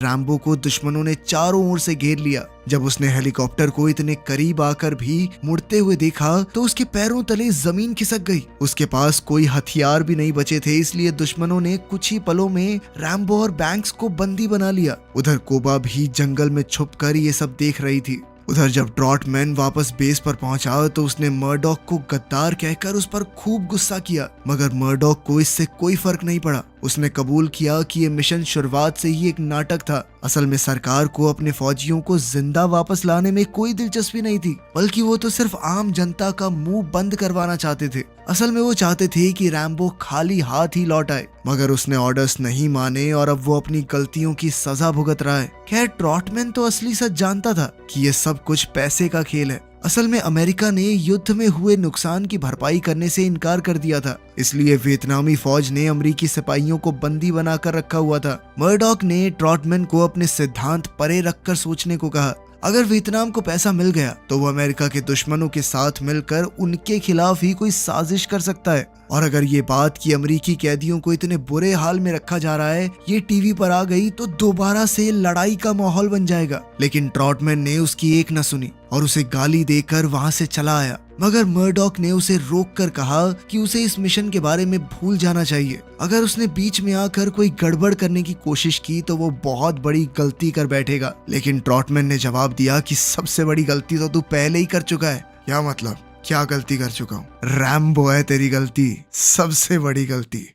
Rambo को दुश्मनों ने चारों ओर से घेर लिया। जब उसने हेलीकॉप्टर को इतने करीब आकर भी मुड़ते हुए देखा तो उसके पैरों तले जमीन खिसक गई। उसके पास कोई हथियार भी नहीं बचे थे, इसलिए दुश्मनों ने कुछ ही पलों में रैम्बो और बैंक्स को बंदी बना लिया। उधर कोबा भी जंगल में छुपकर ये सब देख रही थी। उधर जब ट्रॉटमैन वापस बेस पर पहुंचा तो उसने मर्डॉक को गद्दार कहकर उस पर खूब गुस्सा किया, मगर मर्डॉक को इससे कोई फर्क नहीं पड़ा। उसने कबूल किया कि ये मिशन शुरुआत से ही एक नाटक था। असल में सरकार को अपने फौजियों को जिंदा वापस लाने में कोई दिलचस्पी नहीं थी, बल्कि वो तो सिर्फ आम जनता का मुंह बंद करवाना चाहते थे। असल में वो चाहते थे कि रैम्बो खाली हाथ ही लौट आए, मगर उसने ऑर्डर्स नहीं माने और अब वो अपनी गलतियों की सजा भुगत रहा है। खैर, ट्रॉटमैन तो असली सच जानता था कि ये सब कुछ पैसे का खेल है। असल में अमेरिका ने युद्ध में हुए नुकसान की भरपाई करने से इनकार कर दिया था, इसलिए वियतनामी फौज ने अमेरिकी सिपाहियों को बंदी बनाकर रखा हुआ था। मर्डॉक ने ट्रॉटमैन को अपने सिद्धांत परे रखकर सोचने को कहा। अगर वियतनाम को पैसा मिल गया तो वो अमेरिका के दुश्मनों के साथ मिलकर उनके खिलाफ ही कोई साजिश कर सकता है। और अगर ये बात कि अमेरिकी कैदियों को इतने बुरे हाल में रखा जा रहा है ये टीवी पर आ गई तो दोबारा से लड़ाई का माहौल बन जाएगा। लेकिन ट्रॉटमैन ने उसकी एक न सुनी और उसे गाली देकर वहां से चला आया। मगर मर्डॉक ने उसे रोक कर कहा कि उसे इस मिशन के बारे में भूल जाना चाहिए। अगर उसने बीच में आकर कोई गड़बड़ करने की कोशिश की तो वो बहुत बड़ी गलती कर बैठेगा। लेकिन ट्रॉटमैन ने जवाब दिया कि सबसे बड़ी गलती तो तू पहले ही कर चुका है। क्या मतलब? क्या गलती कर चुका हूँ? रैम्बो है तेरी गलती, सबसे बड़ी गलती।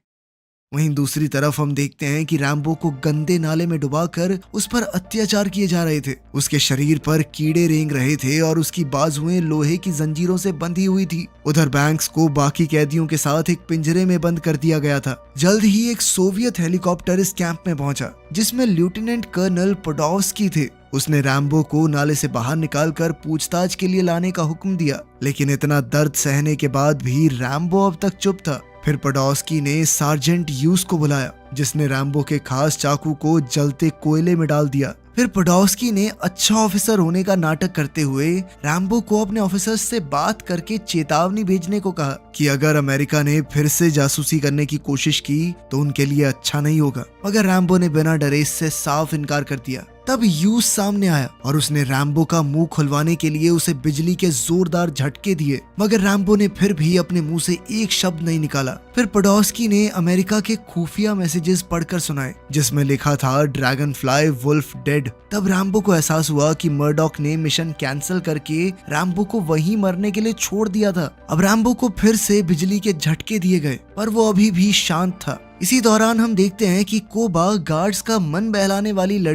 वहीं दूसरी तरफ हम देखते हैं कि रैम्बो को गंदे नाले में डुबाकर उस पर अत्याचार किए जा रहे थे। उसके शरीर पर कीड़े रेंग रहे थे और उसकी बाजुएं लोहे की जंजीरों से बंधी हुई थी। उधर बैंक्स को बाकी कैदियों के साथ एक पिंजरे में बंद कर दिया गया था। जल्द ही एक सोवियत हेलीकॉप्टर इस कैंप में पहुंचा, जिसमें लेफ्टिनेंट कर्नल पोडोव्स्की थे। उसने रैम्बो को नाले से बाहर निकालकर पूछताछ के लिए लाने का हुक्म दिया, लेकिन इतना दर्द सहने के बाद भी रैम्बो अब तक चुप था। फिर पोडोव्स्की ने सार्जेंट ह्यूज को बुलाया, जिसने रैम्बो के खास चाकू को जलते कोयले में डाल दिया। फिर पोडोव्स्की ने अच्छा ऑफिसर होने का नाटक करते हुए रैम्बो को अपने ऑफिसर्स से बात करके चेतावनी भेजने को कहा कि अगर अमेरिका ने फिर से जासूसी करने की कोशिश की तो उनके लिए अच्छा नहीं होगा। मगर रैम्बो ने बिना डरे इससे साफ इनकार कर दिया। तब ह्यूज सामने आया और उसने रैम्बो का मुंह खुलवाने के लिए उसे बिजली के जोरदार झटके दिए, मगर रैम्बो ने फिर भी अपने मुंह से एक शब्द नहीं निकाला। फिर पोडोव्स्की ने अमेरिका के खुफिया मैसेजेस पढ़कर सुनाए, जिसमें लिखा था ड्रैगन फ्लाई वुल्फ डेड। तब रैम्बो को एहसास हुआ कि मर्डॉक ने मिशन कैंसिल करके रैम्बो को वहीं मरने के लिए छोड़ दिया था। अब रैम्बो को फिर से बिजली के झटके दिए गए, पर वो अभी भी शांत था। इसी दौरान हम देखते हैं कि कोबा गार्ड्स का मन बहलाने वाली लड़की